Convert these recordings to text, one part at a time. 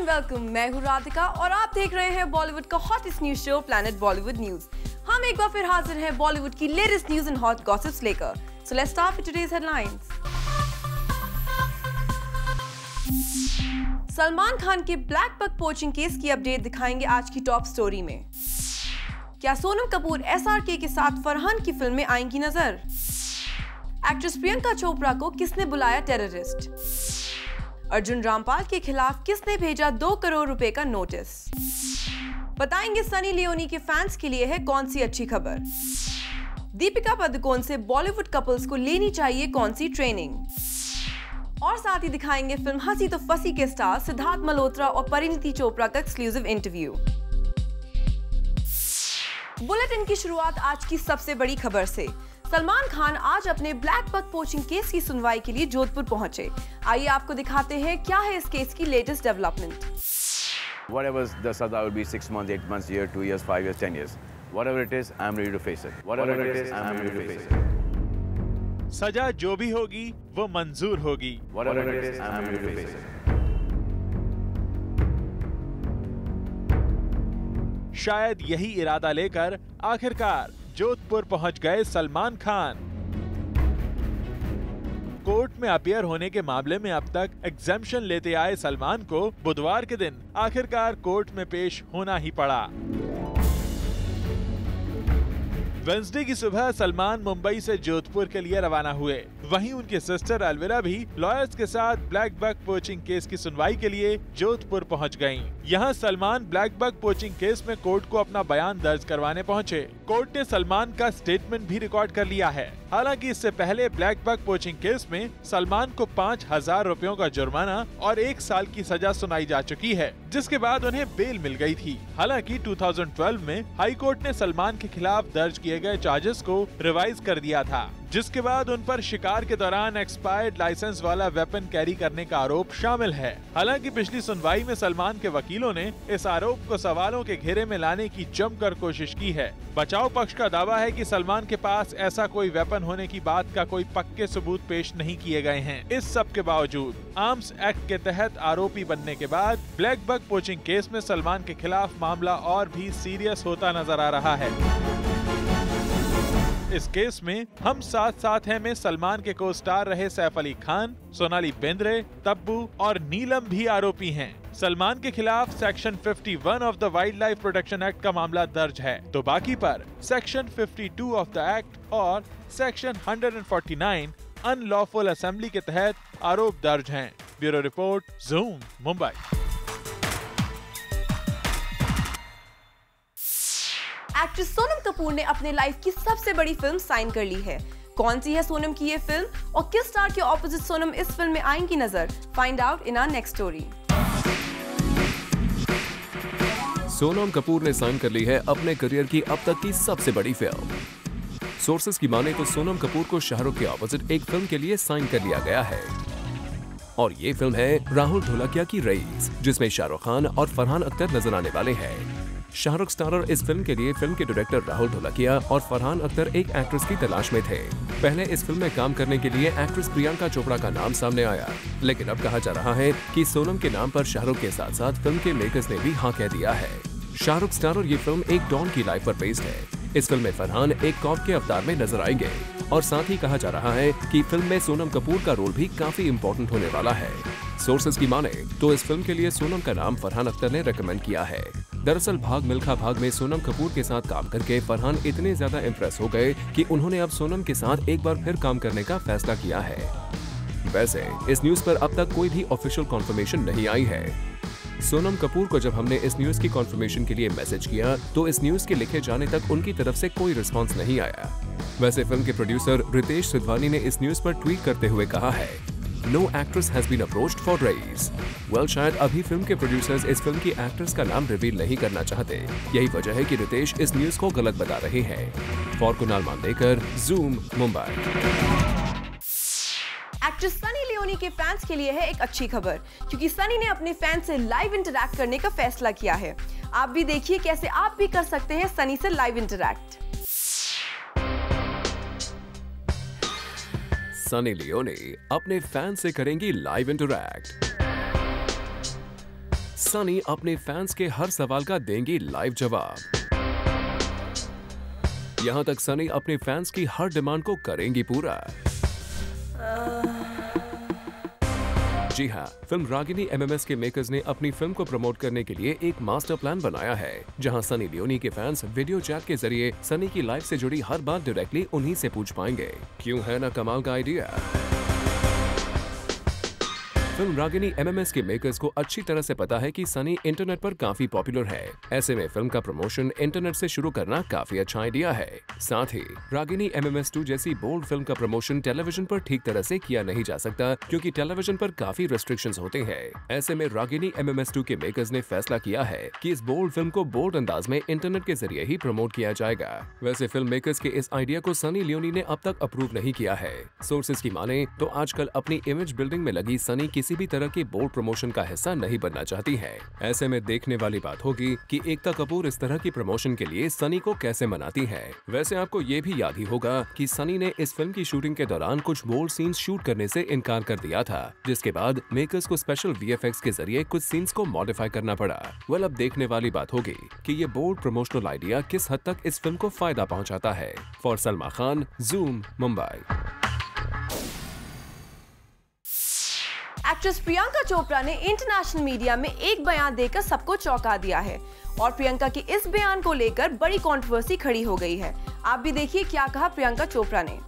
Welcome, मैं हूँ राधिका और आप देख रहे हैं बॉलीवुड का hottest news show planet Bollywood news. हम एक बार फिर हाजिर हैं बॉलीवुड की latest news and hot gossips लेकर। So let's start with today's headlines. Salman Khan के ब्लैक बक पोचिंग केस की अपडेट दिखाएंगे आज की टॉप स्टोरी में। क्या सोनम कपूर SRK के साथ फरहान की फिल्म में आएंगी नजर? एक्ट्रेस प्रियंका चोपड़ा को किसने बुलाया टेररिस्ट? अर्जुन रामपाल के खिलाफ किसने भेजा 2 करोड़ रुपए का नोटिस? बताएंगे सनी लियोनी के फैंस के लिए है कौन सी अच्छी खबर? दीपिका पादुकोण से बॉलीवुड कपल्स को लेनी चाहिए कौन सी ट्रेनिंग? और साथ ही दिखाएंगे फिल्म हंसी तो फंसी के स्टार सिद्धार्थ मल्होत्रा और परिणीति चोपड़ा का एक्सक्लूसिव इंटरव्यू। बुलेटिन की शुरुआत आज की सबसे बड़ी खबर से। सलमान खान आज अपने ब्लैक बक पोचिंग केस की सुनवाई के लिए जोधपुर पहुंचे। आइए आपको दिखाते हैं क्या है इस केस की latest development. Whatever the saza will be 6 months, 8 months, year, 2 years, 5 years, 10 years. Whatever it is, I'm ready to face it. Whatever it is, I'm ready to face it. सजा जो भी होगी वो मंजूर होगी। Whatever it is, I'm ready to face it. शायद यही इरादा लेकर आखिरकार जोधपुर पहुंच गए सलमान खान। कोर्ट में अपीयर होने के मामले में अब तक एग्जेम्पशन लेते आए सलमान को बुधवार के दिन आखिरकार कोर्ट में पेश होना ही पड़ा। वेंसडे की सुबह सलमान मुंबई से जोधपुर के लिए रवाना हुए। वहीं उनकी सिस्टर अलविरा भी लॉयर्स के साथ ब्लैक बक पोचिंग केस की सुनवाई के लिए जोधपुर पहुंच गयीं। यहां Salman black buck poaching case में कोर्ट को अपना बयान दर्ज करवाने पहुंचे। कोर्ट ने सलमान का स्टेटमेंट भी रिकॉर्ड कर लिया है। हालांकि इससे पहले ब्लैक बक पोचिंग केस में सलमान को 5,000 रुपयों का जुर्माना और 1 साल की सजा सुनाई जा चुकी है, जिसके बाद उन्हें बेल मिल गई थी। हालांकि 2012 में हाई कोर्ट ने सलमान के खिलाफ दर्ज किए गए चार्जेस को रिवाइज कर दिया था, जिसके बाद उन पर शिकार के दौरान एक्सपायर्ड लाइसेंस वाला वेपन कैरी करने का आरोप शामिल है। हालांकि पिछली सुनवाई में सलमान के वकीलों ने इस आरोप को सवालों के घेरे में लाने की जमकर कोशिश की है। बचाव पक्ष का दावा है कि सलमान के पास ऐसा कोई वेपन होने की बात का कोई पक्के सबूत पेश नहीं किए गए हैं। इस सब के बावजूद आर्म्स एक्ट के तहत आरोपी बनने के बाद ब्लैक बक पोचिंग केस में सलमान के खिलाफ मामला और भी सीरियस होता नजर आ रहा है। इस केस में हम साथ साथ हैं में सलमान के को स्टार रहे सैफ अली खान, सोनाली बेंद्रे, तब्बू और नीलम भी आरोपी हैं। सलमान के खिलाफ section 51 of the wild life protection act का मामला दर्ज है, तो बाकी पर सेक्शन 52 ऑफ द एक्ट और सेक्शन 149 अनलॉफुल असेंबली के तहत आरोप दर्ज हैं। Bureau report, zoom, Mumbai. Actress Sonam Kapoor ने अपने लाइफ की सबसे बड़ी फिल्म साइन कर ली है। कौन सी है सोनम की ये फिल्म और किस स्टार के ऑपोजिट सोनम इस फिल्म में आएंगी नजर? Find out in our next story. Sonam Kapoor ने साइन कर ली है अपने करियर की अब तक की सबसे बड़ी फिल्म। सोर्सेज की माने तो सोनम कपूर को शाहरुख के ऑपोजिट एक फिल्म के लिए साइन कर लिया गया है और ये फिल्म है राहुल ढोलकिया की रईस, जिसमें शाहरुख खान और फरहान अख्तर नजर आने वाले हैं। शाहरुख स्टारर इस फिल्म के लिए फिल्म के डायरेक्टर राहुल ढोलकिया और फरहान अख्तर एक एक्ट्रेस की तलाश में थे। पहले इस फिल्म में काम करने के लिए एक्ट्रेस प्रियंका चोपड़ा का नाम सामने आया, लेकिन अब कहा जा रहा है कि सोनम के नाम पर शाहरुख के साथ साथ फिल्म के मेकर्स ने भी हाँ कह दिया है। शाहरुख स्टारर ये फिल्म एक डॉन की लाइफ पर बेस्ड है। इस फिल्म में फरहान एक कॉप के अवतार में नजर आएंगे और साथ ही कहा जा रहा है कि फिल्म में सोनम कपूर का रोल भी काफी इम्पोर्टेंट होने वाला है। सोर्सेज की माने तो इस फिल्म के लिए सोनम का नाम फरहान अख्तर ने रेकमेंड किया है। दरअसल भाग मिल्खा भाग में सोनम कपूर के साथ काम करके फरहान इतने ज्यादा इम्प्रेस हो गए कि उन्होंने अब सोनम के साथ एक बार फिर काम करने का फैसला किया है। वैसे इस न्यूज पर अब तक कोई भी ऑफिशियल कॉन्फर्मेशन नहीं आई है। सोनम कपूर को जब हमने इस न्यूज की कॉन्फर्मेशन के लिए मैसेज किया तो इस न्यूज के लिखे जाने तक उनकी तरफ से कोई रिस्पॉन्स नहीं आया। वैसे फिल्म के प्रोड्यूसर रितेश सिधवानी ने इस न्यूज पर ट्वीट करते हुए कहा है, No actress has been approached for raise. Well, शायद अभी फिल्म के प्रोड्यूसर्स इस फिल्म की एक्ट्रेस का नाम रिवील नहीं करना चाहते। यही वजह है कि रितेश इस न्यूज को गलत बता रहे हैं। For Kunal Mandekar, Zoom, Mumbai. Actress Sunny Leone के फैंस के लिए है एक अच्छी खबर, क्योंकि सनी ने अपने फैंस से लाइव इंटरैक्ट करने का फैसला किया है। आप भी देखिए कैसे आप भी कर सकते हैं सनी से लाइव इंटरैक्ट। सनी लियोनी अपने फैंस से करेंगी लाइव इंटरैक्ट। सनी अपने फैंस के हर सवाल का देंगी लाइव जवाब। यहां तक सनी अपने फैंस की हर डिमांड को करेंगी पूरा। जी हां, फिल्म रागिनी MMS के मेकर्स ने अपनी फिल्म को प्रमोट करने के लिए एक मास्टर प्लान बनाया है, जहां सनी लियोनी के फैंस वीडियो चैट के जरिए सनी की लाइफ से जुड़ी हर बात डायरेक्टली उन्हीं से पूछ पाएंगे। क्यों है ना कमाल का आइडिया। फिल्म रागिनी MMS के मेकर्स को अच्छी तरह से पता है कि सनी इंटरनेट पर काफी पॉपुलर है। ऐसे में फिल्म का प्रमोशन इंटरनेट से शुरू करना काफी अच्छा आइडिया है। साथ ही रागिनी MMS 2 जैसी बोल्ड फिल्म का प्रमोशन टेलीविजन पर ठीक तरह से किया नहीं जा सकता, क्योंकि टेलीविजन पर काफी रेस्ट्रिक्शंस होते हैं। ऐसे में रागिनी MMS 2 के मेकर्स ने फैसला किया है कि इस बोल्ड फिल्म को बोल्ड अंदाज में इंटरनेट के जरिए ही प्रमोट किया जाएगा। वैसे फिल्म मेकर्स के इस आइडिया को सनी लियोनी ने अब तक अप्रूव नहीं किया है। सोर्सेज की माने तो आजकल अपनी इमेज बिल्डिंग में लगी सनी किसी भी तरह की बोल्ड प्रमोशन का हिस्सा नहीं बनना चाहती है। ऐसे में देखने वाली बात होगी कि एकता कपूर इस तरह की प्रमोशन के लिए सनी को कैसे मनाती है। वैसे आपको ये भी याद ही होगा कि सनी ने इस फिल्म की शूटिंग के दौरान कुछ बोल्ड सीन्स शूट करने से इनकार कर दिया था, जिसके बाद मेकर्स को स्पेशल VFX के जरिए कुछ सीन्स को मॉडिफाई करना पड़ा। वेल, अब देखने वाली बात होगी कि ये बोल्ड प्रमोशनल आइडिया किस हद तक इस फिल्म को फायदा पहुंचाता है। For Salma Khan, zoom, Mumbai. Actress Priyanka Chopra ने इंटरनेशनल मीडिया में एक बयान देकर सबको चौंका दिया है और प्रियंका के इस बयान को लेकर बड़ी कंट्रोवर्सी खड़ी हो गई है। आप भी देखिए क्या कहा प्रियंका चोपड़ा ने।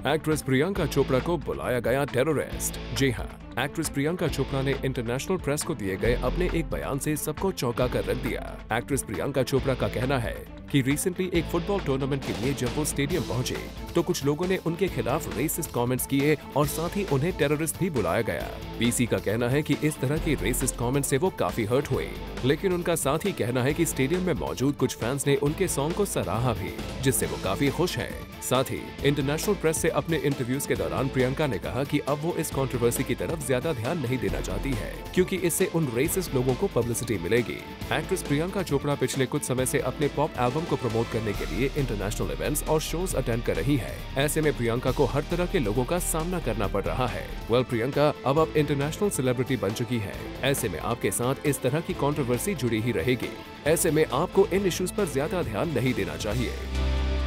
एक्ट्रेस प्रियंका चोपड़ा को बुलाया गया टेररिस्ट। जी हाँ, एक्ट्रेस प्रियंका चोपड़ा ने इंटरनेशनल प्रेस को दिए गए अपने एक बयान से सबको चौंका कर रख दिया। एक्ट्रेस प्रियंका चोपड़ा का कहना है कि रिसेंटली एक फुटबॉल टूर्नामेंट के लिए जब वो स्टेडियम पहुंचे तो कुछ लोगों ने उनके खिलाफ रेसिस्ट कमेंट्स किए और साथ ही उन्हें टेररिस्ट भी बुलाया गया। पीसी का कहना है कि इस तरह की रेसिस्ट कमेंट से वो काफी हर्ट हुए, लेकिन उनका साथ ही कहना है कि स्टेडियम में मौजूद कुछ फैंस ने उनके सॉन्ग को सराहा भी, जिससे वो काफी खुश है। साथ ही इंटरनेशनल प्रेस से अपने इंटरव्यूज के दौरान प्रियंका ने कहा कि अब वो इस कंट्रोवर्सी की तरफ ज्यादा ध्यान नहीं देना चाहती है, क्योंकि इससे उन रेसिस्ट लोगों को पब्लिसिटी मिलेगी। एक्ट्रेस प्रियंका चोपड़ा पिछले कुछ समय से अपने पॉप एल्बम को प्रमोट करने के लिए इंटरनेशनल इवेंट्स और शोज अटेंड कर रही है। ऐसे में प्रियंका को हर तरह के लोगों का सामना करना पड़ रहा है। वेल, प्रियंका अब इंटरनेशनल सेलिब्रिटी बन चुकी है। ऐसे में आपके साथ इस तरह की कंट्रोवर्सी जुड़ी ही रहेगी। ऐसे में आपको इन इश्यूज पर ज्यादा ध्यान नहीं देना चाहिए।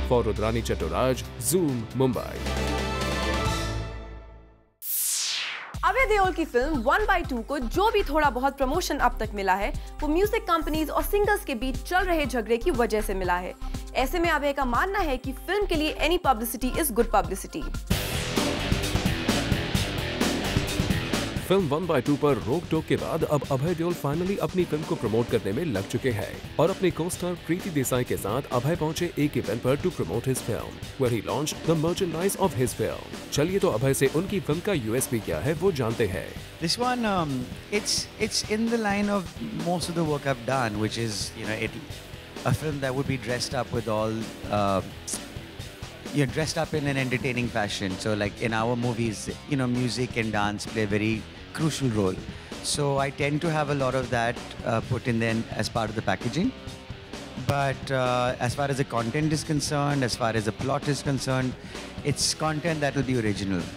For Rudrani Chattoraj, Zoom, Mumbai. अभय देओल की फिल्म 1/2 को जो भी थोड़ा बहुत प्रमोशन अब तक मिला है वो म्यूजिक कंपनीज और सिंगर्स के बीच चल रहे झगड़े की वजह से मिला है। ऐसे में अभय का मानना है कि फिल्म के लिए any publicity is good publicity. Film 1/2 पर रोक टोक के बाद अब अभय देओल फाइनली अपनी फिल्म को प्रमोट करने में लग चुके हैं और अपने को-स्टार प्रीति देसाई के साथ अभय पहुंचे एक इवेंट पर to promote his film, where he launched the merchandise of his film. चलिए तो अभय से उनकी फिल्म का USP क्या है वो जानते हैं। This one, it's in the line of most of the work I've done, which is a film that would be dressed up with all. You're dressed up in an entertaining fashion. So like in our movies, music and dance play a very crucial role. So I tend to have a lot of that put in then as part of the packaging. But as far as the content is concerned, as far as the plot is concerned, it's content that will be original.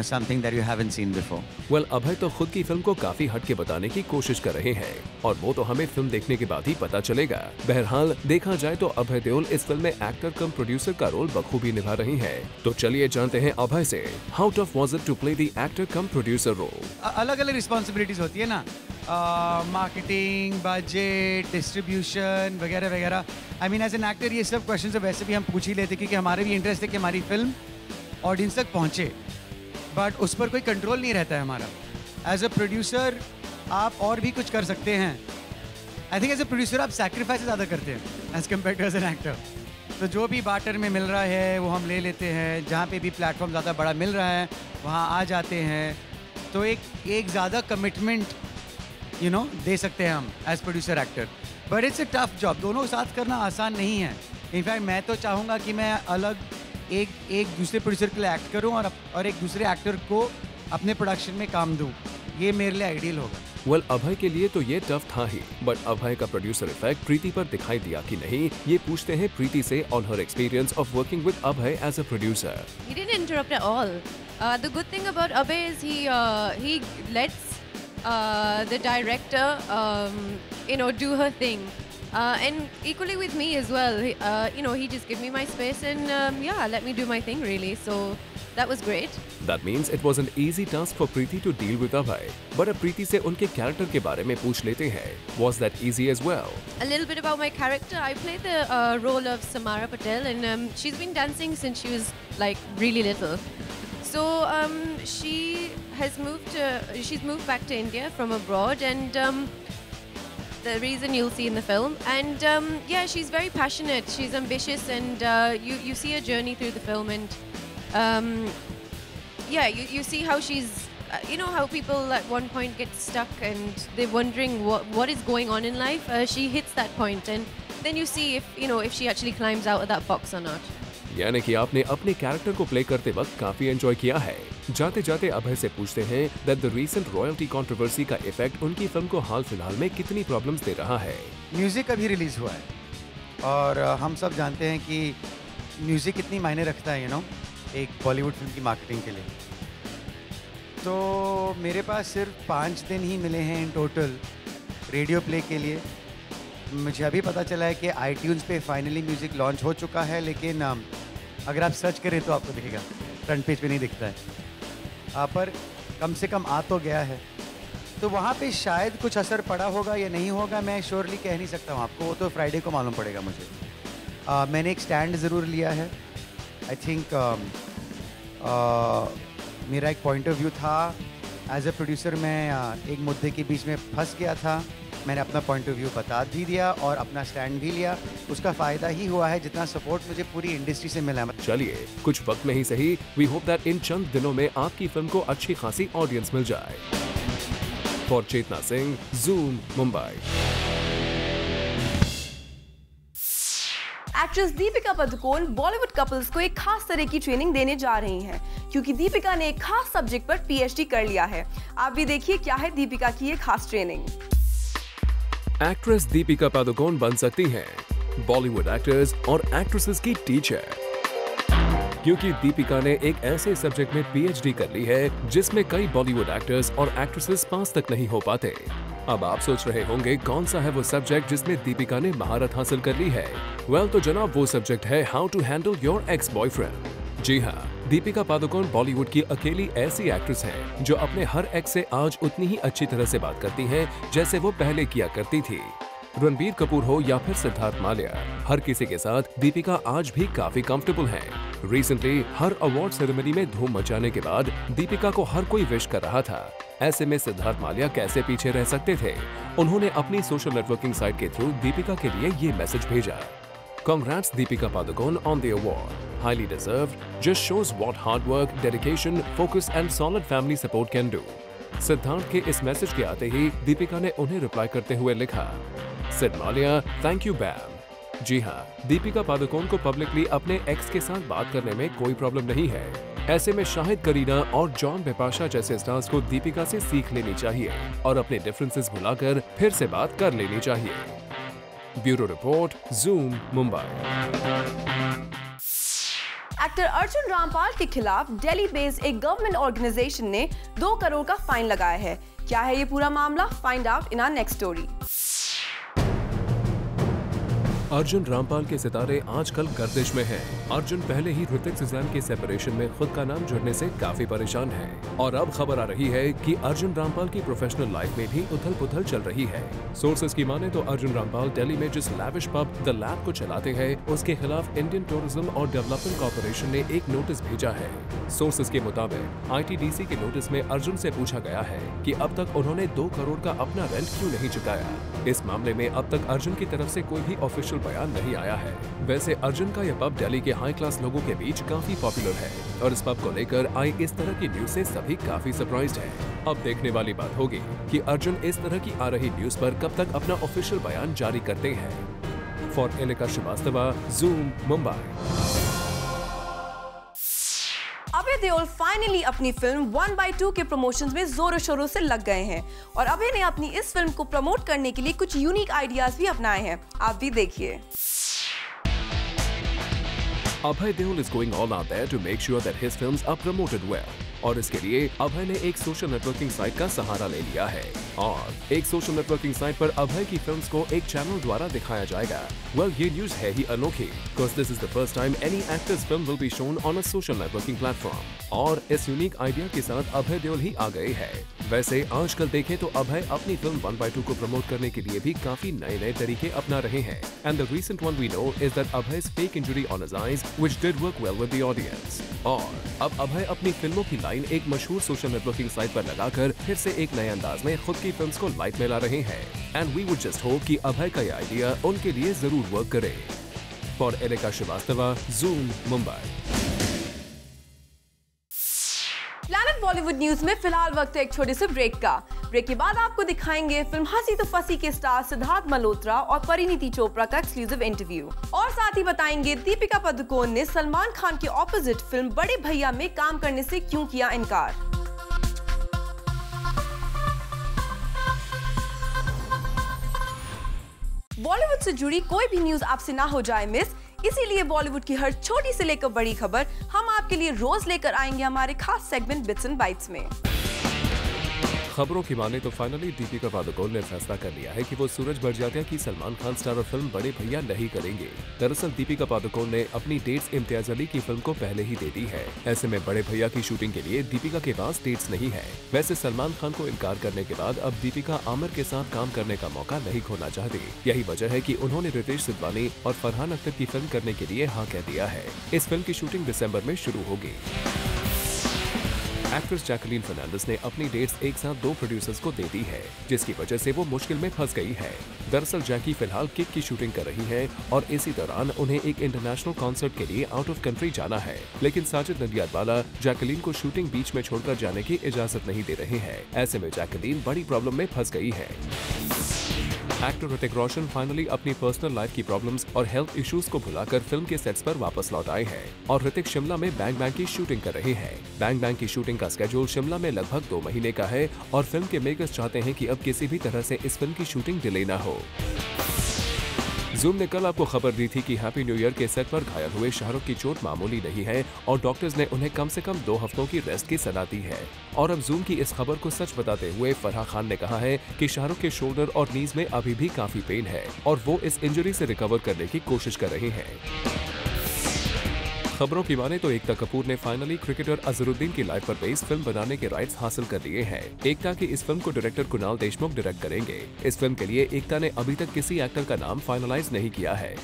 Something that you haven't seen before. Well, अभय तो खुद की film को काफी हटके बताने की कोशिश कर रहे हैं और वो तो हमें फिल्म देखने के बाद ही पता चलेगा। बहरहाल देखा जाए तो अभय देओल इस फिल्म में एक्टर कम प्रोड्यूसर का रोल बखूबी निभा रही हैं। तो चलिए जानते हैं अभय से, how tough was it to play the actor cum producer role. अलग-अलग रिस्पांसिबिलिटीज होती है ना, मार्केटिंग, बजट, डिस्ट्रीब्यूशन वगैरह वगैरह। I mean as an actor ये सब क्वेश्चन तो वैसे भी हम पूछ ही लेते क्योंकि हमारे भी इंटरेस्ट है कि हमारी फिल्म ऑडियंस तक पहुँचे, बट उस पर कोई कंट्रोल नहीं रहता है हमारा। एज अ प्रोड्यूसर आप और भी कुछ कर सकते हैं। I think as a producer आप सैक्रिफाइस ज़्यादा करते हैं as compared to as an actor. तो जो भी बार्टर में मिल रहा है वो हम ले लेते हैं, जहाँ पे भी प्लेटफॉर्म ज़्यादा बड़ा मिल रहा है वहाँ आ जाते हैं। तो एक ज़्यादा कमिटमेंट दे सकते हैं हम as producer actor. But it's a tough job, दोनों साथ करना आसान नहीं है। इनफैक्ट मैं तो चाहूँगा कि मैं अलग एक दूसरे प्रोड्यूसर के लिए एक्ट करूं और एक दूसरे एक्टर को अपने प्रोडक्शन में काम दूं। ये मेरे लिए आइडियल होगा। वेल अभय के लिए तो ये टफ था ही, बट अभय का प्रोड्यूसर इफेक्ट प्रीति पर दिखाई दिया कि नहीं, ये पूछते हैं प्रीति से on her experience of working with Abhay as a producer. He didn't interrupt at all. The good thing about Abhay is he lets the director do her thing. And equally with me as well. He just gave me my space and let me do my thing really. So that was great. That means it was an easy task for Preeti to deal with Abhay. But अब प्रीति से उनके character के बारे में पूछ लेते हैं. Was that easy as well? A little bit about my character. I played the role of Samara Patel, and she's been dancing since she was like really little. So she's moved back to India from abroad, and the reason you'll see in the film. And she's very passionate. She's ambitious, and you see her journey through the film, and you see how she's, how people at one point get stuck and they're wondering what is going on in life. She hits that point, and then you see if she actually climbs out of that box or not. यानी कि आपने अपने character को play करते वक्त काफी enjoy किया है। जाते जाते अभय से पूछते हैं that the recent royalty controversy का इफेक्ट उनकी फिल्म को हाल फिलहाल में कितनी प्रॉब्लम्स दे रहा है। म्यूजिक अभी रिलीज हुआ है और हम सब जानते हैं कि म्यूजिक कितनी मायने रखता है एक बॉलीवुड फिल्म की मार्केटिंग के लिए। तो मेरे पास सिर्फ 5 दिन ही मिले हैं इन टोटल रेडियो प्ले के लिए। मुझे अभी पता चला है कि iTunes पे फाइनली म्यूज़िक लॉन्च हो चुका है, लेकिन अगर आप सर्च करें तो आपको दिखेगा, फ्रंट पेज पे नहीं दिखता है। पर कम से कम आ तो गया है, तो वहाँ पे शायद कुछ असर पड़ा होगा या नहीं होगा, मैं श्योरली कह नहीं सकता हूँ आपको, वो तो फ्राइडे को मालूम पड़ेगा मुझे। मैंने एक स्टैंड ज़रूर लिया है। आई थिंक मेरा एक पॉइंट ऑफ व्यू था एज ए प्रोड्यूसर। मैं एक मुद्दे के बीच में फंस गया था, मैंने अपना पॉइंट ऑफ व्यू बता भी दिया और अपना स्टैंड भी लिया। उसका फ़ायदा ही हुआ है जितना सपोर्ट मुझे पूरी इंडस्ट्री से मिला। चलिए कुछ वक्त में ही सही, वी होप दैट इन चंद दिनों में आपकी फिल्म को अच्छी खासी ऑडियंस मिल जाए। For Chetna Singh, Zoom, Mumbai. Actress Deepika Padukone Bollywood couples को एक खास तरह की ट्रेनिंग देने जा रही हैं, क्योंकि दीपिका ने एक खास सब्जेक्ट पर PhD कर लिया है। आप भी देखिए क्या है दीपिका की ये खास ट्रेनिंग। एक्ट्रेस दीपिका पादुकोण बन सकती हैं बॉलीवुड एक्टर्स और एक्ट्रेसेस की टीचर, क्योंकि दीपिका ने एक ऐसे सब्जेक्ट में PhD कर ली है जिसमें कई बॉलीवुड एक्टर्स और एक्ट्रेसेस पास तक नहीं हो पाते। अब आप सोच रहे होंगे कौन सा है वो सब्जेक्ट जिसमें दीपिका ने महारत हासिल कर ली है। वेल तो जनाब वो सब्जेक्ट है how to handle your ex boyfriend. जी हाँ, दीपिका पादुकोण बॉलीवुड की अकेली ऐसी एक्ट्रेस है जो अपने हर एक्स से आज उतनी ही अच्छी तरह से बात करती है जैसे वो पहले किया करती थी। रणबीर कपूर हो या फिर सिद्धार्थ माल्या, हर किसी के साथ दीपिका आज भी काफी कंफर्टेबल है। रिसेंटली हर अवार्ड सेरेमनी में धूम मचाने के बाद दीपिका को हर कोई विश कर रहा था। ऐसे में सिद्धार्थ माल्या कैसे पीछे रह सकते थे। उन्होंने अपनी सोशल नेटवर्किंग साइट के थ्रू दीपिका के लिए ये मैसेज भेजा। Congrats Deepika Padukone on the award. Highly deserved. Just shows what hard work, dedication, focus and solid family support can do. Siddharth के इस मैसेज के आते ही दीपिका ने उन्हें रिप्लाई करते हुए लिखा, सिड माल्या, थैंक यू बैम। जी हाँ, दीपिका पादुकोण को पब्लिकली अपने एक्स के साथ बात करने में कोई प्रॉब्लम नहीं है। ऐसे में शाहिद करीना और जॉन बिपाशा जैसे स्टार्स को दीपिका से सीख लेनी चाहिए और अपने डिफरेंसेस भुलाकर फिर से बात कर लेनी चाहिए। Bureau report, zoom, Mumbai. Actor Arjun Rampal के खिलाफ दिल्ली बेस्ड एक गवर्नमेंट ऑर्गेनाइजेशन ने 2 करोड़ का फाइन लगाया है। क्या है ये पूरा मामला? Find out in our next story. Arjun Rampal के सितारे आजकल गर्दिश में हैं। अर्जुन पहले ही ऋतिक सुज़ैन के सेपरेशन में खुद का नाम जुड़ने से काफी परेशान हैं और अब खबर आ रही है कि अर्जुन रामपाल की प्रोफेशनल लाइफ में भी उथल-पुथल चल रही है। सोर्सेज की माने तो अर्जुन रामपाल दिल्ली में जिस लैविश पब द लैब को चलाते हैं उसके खिलाफ इंडियन टूरिज्म और डेवलपमेंट कॉर्पोरेशन ने एक नोटिस भेजा है। सोर्सेज के मुताबिक ITDC के नोटिस में अर्जुन से पूछा गया है कि अब तक उन्होंने 2 करोड़ का अपना रेंट क्यों नहीं चुकाया। इस मामले में अब तक अर्जुन की तरफ से कोई भी ऑफिशियल बयान नहीं आया है। वैसे अर्जुन का यह पब दिल्ली के हाई क्लास लोगों के बीच काफी पॉपुलर है और इस पब को लेकर आई इस तरह की न्यूज से सभी काफी सरप्राइज्ड हैं। अब देखने वाली बात होगी कि अर्जुन इस तरह की आ रही न्यूज पर कब तक अपना ऑफिशियल बयान जारी करते हैं। For Elika Srivastava, zoom, Mumbai. अब अभय देओल फाइनली अपनी फिल्म 1/2 के प्रमोशंस में जोरों शोरों से लग गए हैं और अभय ने अपनी इस फिल्म को प्रमोट करने के लिए कुछ यूनिक आइडियाज भी अपनाए हैं। आप भी देखिए। Abhay Deol is going all out there to make sure that his films are promoted well. और इसके लिए अभय ने एक सोशल नेटवर्किंग साइट का सहारा ले लिया है और एक सोशल नेटवर्किंग साइट पर अभय की फिल्म्स को एक चैनल द्वारा दिखाया जाएगा। Well, ये न्यूज है ही अनोखी, because this is the first time any actor's film will be shown on a social networking platform. और इस यूनिक आइडिया के साथ अभय देओल ही आ गए हैं। वैसे आजकल देखें तो अभय अपनी फिल्म 1/2 को प्रमोट करने के लिए भी काफी नए तरीके अपना रहे हैं। And the recent one we know is that Abhay's fake injury on his eyes, which did work well with the audience. और अब अभय अपनी फिल्मों की लाइन एक मशहूर सोशल नेटवर्किंग साइट पर लगाकर फिर से एक नए अंदाज में खुद की फिल्म्स को लाइट में ला रहे हैं। And we would just hope कि अभय का ये आइडिया उनके लिए जरूर वर्क करे। For Elika Srivastava, zoom, Mumbai. Planet Bollywood news में फिलहाल वक्त है एक छोटे से ब्रेक का। ब्रेक के बाद आपको दिखाएंगे फिल्म हंसी तो फंसी के स्टार सिद्धार्थ मल्होत्रा और परिणीति चोपड़ा का एक्सक्लूसिव इंटरव्यू और साथ ही बताएंगे दीपिका पादुकोण ने सलमान खान के ऑपोजिट फिल्म बड़े भैया में काम करने से क्यों किया इनकार। बॉलीवुड से जुड़ी कोई भी न्यूज आपसे ना हो जाए मिस, इसीलिए बॉलीवुड की हर छोटी से लेकर बड़ी खबर हम आपके लिए रोज लेकर आएंगे हमारे खास सेगमेंट बिट्स एंड बाइट्स में। खबरों की माने तो फाइनली दीपिका पादुकोण ने फैसला कर लिया है कि वो सूरज बड़जात्या की सलमान खान स्टारर फिल्म बड़े भैया नहीं करेंगे। दरअसल दीपिका पादुकोण ने अपनी डेट्स इम्तियाज अली की फिल्म को पहले ही दे दी है। ऐसे में बड़े भैया की शूटिंग के लिए दीपिका के पास डेट्स नहीं है। वैसे सलमान खान को इनकार करने के बाद अब दीपिका आमिर के साथ काम करने का मौका नहीं खोना चाहती। यही वजह है कि उन्होंने रितेश सिद्धवानी और फरहान अख्तर की फिल्म करने के लिए हाँ कह दिया है। इस फिल्म की शूटिंग दिसंबर में शुरू होगी। एक्ट्रेस जैकलीन फर्नांडिस ने अपनी डेट्स एक साथ 2 प्रोड्यूसर्स को दे दी है, जिसकी वजह से वो मुश्किल में फंस गई है। दरअसल जैकी फिलहाल किक की शूटिंग कर रही है और इसी दौरान उन्हें एक इंटरनेशनल कॉन्सर्ट के लिए आउट ऑफ कंट्री जाना है, लेकिन साजिद नडियादवाला जैकलीन को शूटिंग बीच में छोड़कर जाने की इजाजत नहीं दे रहे हैं। ऐसे में जैकलीन बड़ी प्रॉब्लम में फंस गई है। एक्टर ऋतिक रोशन फाइनली अपनी पर्सनल लाइफ की प्रॉब्लम्स और हेल्थ इश्यूज को भुलाकर फिल्म के सेट्स पर वापस लौट आए हैं और ऋतिक शिमला में बैंग बैंग की शूटिंग कर रहे हैं। बैंग बैंग की शूटिंग का स्केड्यूल शिमला में लगभग 2 महीने का है और फिल्म के मेकर्स चाहते हैं कि अब किसी भी तरह से इस फिल्म की शूटिंग डिले न हो। ज़ूम ने कल आपको खबर दी थी कि हैप्पी न्यू ईयर के सेट पर घायल हुए शाहरुख की चोट मामूली नहीं है और डॉक्टर्स ने उन्हें कम से कम 2 हफ्तों की रेस्ट की सलाह दी है। और अब ज़ूम की इस खबर को सच बताते हुए फराह खान ने कहा है कि शाहरुख के शोल्डर और नीज में अभी भी काफी पेन है और वो इस इंजरी से रिकवर करने की कोशिश कर रहे हैं। खबरों की माने तो एकता कपूर ने फाइनली क्रिकेटर अजहरुद्दीन की लाइफ पर बेस्ड फिल्म बनाने के राइट्स हासिल कर लिए हैं। एकता की इस फिल्म को डायरेक्टर कुणाल देशमुख डायरेक्ट करेंगे। इस फिल्म के लिए एकता ने अभी तक किसी एक्टर का नाम फाइनलाइज नहीं किया है।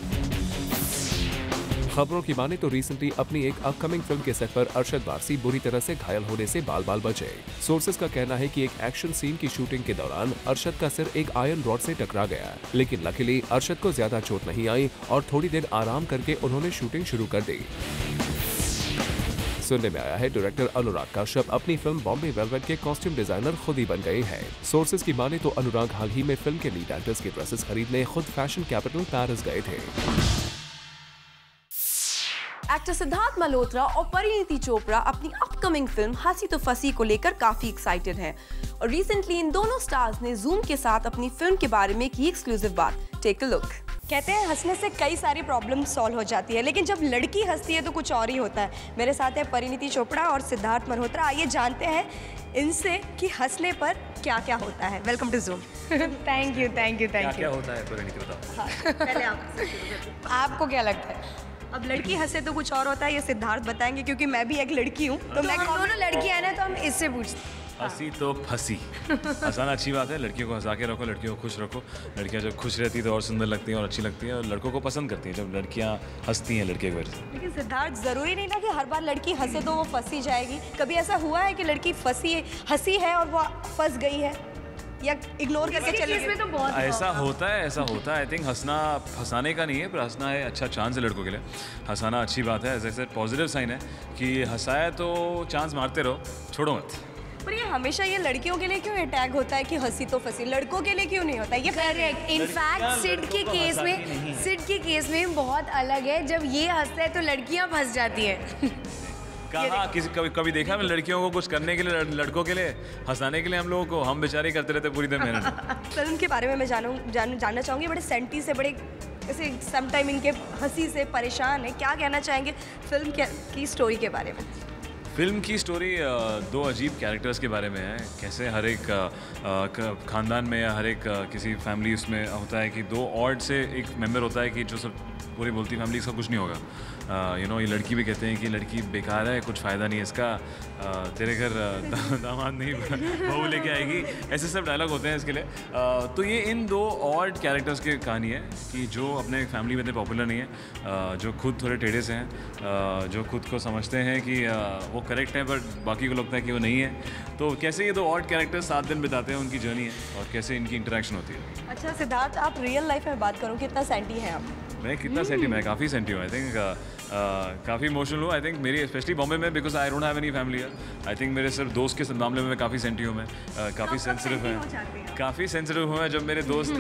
खबरों की माने तो रिसेंटली अपनी एक अपकमिंग फिल्म के सेट पर अरशद वारसी बुरी तरह से घायल होने से बाल बचे। सोर्सेज का कहना है कि एक एक्शन सीन की शूटिंग के दौरान अरशद का सिर एक आयरन रॉड से टकरा गया, लेकिन लकीली अरशद को ज्यादा चोट नहीं आई और थोड़ी देर आराम करके उन्होंने शूटिंग शुरू कर दी। सुनने में आया है डायरेक्टर अनुराग कश्यप अपनी फिल्म बॉम्बे वेलवेट के कॉस्ट्यूम डिजाइनर खुद ही बन गए हैं। सोर्सेज की माने तो अनुराग हाल ही में फिल्म के लीड एक्टर्स के ड्रेसेस खरीदने खुद फैशन कैपिटल पेरिस गए थे। एक्टर सिद्धार्थ मल्होत्रा और परिणीति चोपड़ा अपनी अपकमिंग फिल्म हंसी तो फंसी को लेकर काफी एक्साइटेड हैं और रिसेंटली इन दोनों स्टार्स ने ज़ूम के साथ अपनी फिल्म के बारे में की एक्सक्लूसिव बात। Take a look. कहते हैं हंसने से कई सारी प्रॉब्लम सॉल्व हो जाती है, लेकिन जब लड़की हंसती है तो कुछ और ही होता है। मेरे साथ है परिणीति चोपड़ा और सिद्धार्थ मल्होत्रा। आइए जानते हैं इनसे कि हंसने पर क्या क्या होता है। Welcome to Zoom. Thank you. क्या होता है परिणीति बताओ। हाँ, पहले आपको क्या लगता है? अब लड़की हंसे तो कुछ और होता है, ये सिद्धार्थ बताएंगे क्योंकि मैं भी एक लड़की हूँ। तो मैं दोनों लड़कियां हैं ना, तो हम इससे पूछते हैं। हंसी तो फंसी हंसाना अच्छी बात है। लड़कियों को हंसा के रखो, लड़कियों को खुश रखो। लड़कियां जब खुश रहती है तो और सुंदर लगती हैं और अच्छी लगती हैं और लड़कों को पसंद करती हैं जब लड़कियां हंसती हैं लड़के की वजह से। लेकिन सिद्धार्थ जरूरी नहीं ना कि हर बार लड़की हंसे तो वो फंसी जाएगी। कभी ऐसा हुआ है कि लड़की हंसी है और वो फंस गई है या इग्नोर करके चली गई? तो बहुत ऐसा होता है। आई थिंक हंसना फंसाने का नहीं है, पर हंसना है अच्छा चांस है लड़कों के लिए। हंसाना अच्छी बात है, जैसे पॉजिटिव साइन है कि हंसाया तो चांस मारते रहो, छोड़ो मत। पर ये हमेशा ये लड़कियों के लिए क्यों ये टैग होता है कि हंसी तो फंसी, लड़कों के लिए क्यों नहीं होता? ये करेक्ट। इनफैक्ट सिड के केस में बहुत अलग है। जब ये हंसता है तो लड़कियां फंस जाती हैं। कहाँ किसी कभी देखा मैं लड़कियों को कुछ करने के लिए, लड़कों के लिए हंसाने के लिए हम लोगों को, हम बेचारे करते रहते पूरी दिन मेहनत। फिल्म के बारे में मैं जानना चाहूँगी, बड़े सेंटी से, बड़े ऐसे समटाइम इनके हंसी से परेशान है, क्या कहना चाहेंगे फिल्म की स्टोरी के बारे में? फिल्म की स्टोरी दो अजीब कैरेक्टर्स के बारे में है। कैसे हर एक ख़ानदान में या हर एक किसी फैमिली उसमें होता है कि दो ऑड से एक मेंबर होता है कि जो सब पूरी बोलती फैमिली इसका कुछ नहीं होगा। ये लड़की भी कहते हैं कि लड़की बेकार है, कुछ फ़ायदा नहीं है इसका, तेरे घर दामाद नहीं बहू लेके आएगी, ऐसे सब डायलॉग होते हैं इसके लिए। तो ये इन दो ऑड कैरेक्टर्स की कहानी है कि जो अपने फैमिली में इतने पॉपुलर नहीं है, जो खुद थोड़े टेढ़े से हैं, जो खुद को समझते हैं कि वो करेक्ट है बट बाकी को लगता है कि वो नहीं है। तो कैसे ये दो ऑड कैरेक्टर्स 7 दिन बिताते हैं, उनकी जर्नी है और कैसे इनकी इंटरेक्शन होती है। अच्छा सिद्धार्थ, आप रियल लाइफ में बात करूँ, कितना सेंटी हैं आप? मैं कितना सेंटी, मैं काफ़ी सेंटी हूँ। आई थिंक काफ़ी इमोशनल हूँ। आई थिंक मेरी स्पेशली बॉम्बे में, because I don't have any family है। आई थिंक मेरे सिर्फ दोस्त के मामले में मैं काफ़ी सेंटी हूँ। मैं काफ़ी सेंसिटिव है, काफ़ी सेंसिटिव हूँ मैं। जब मेरे दोस्त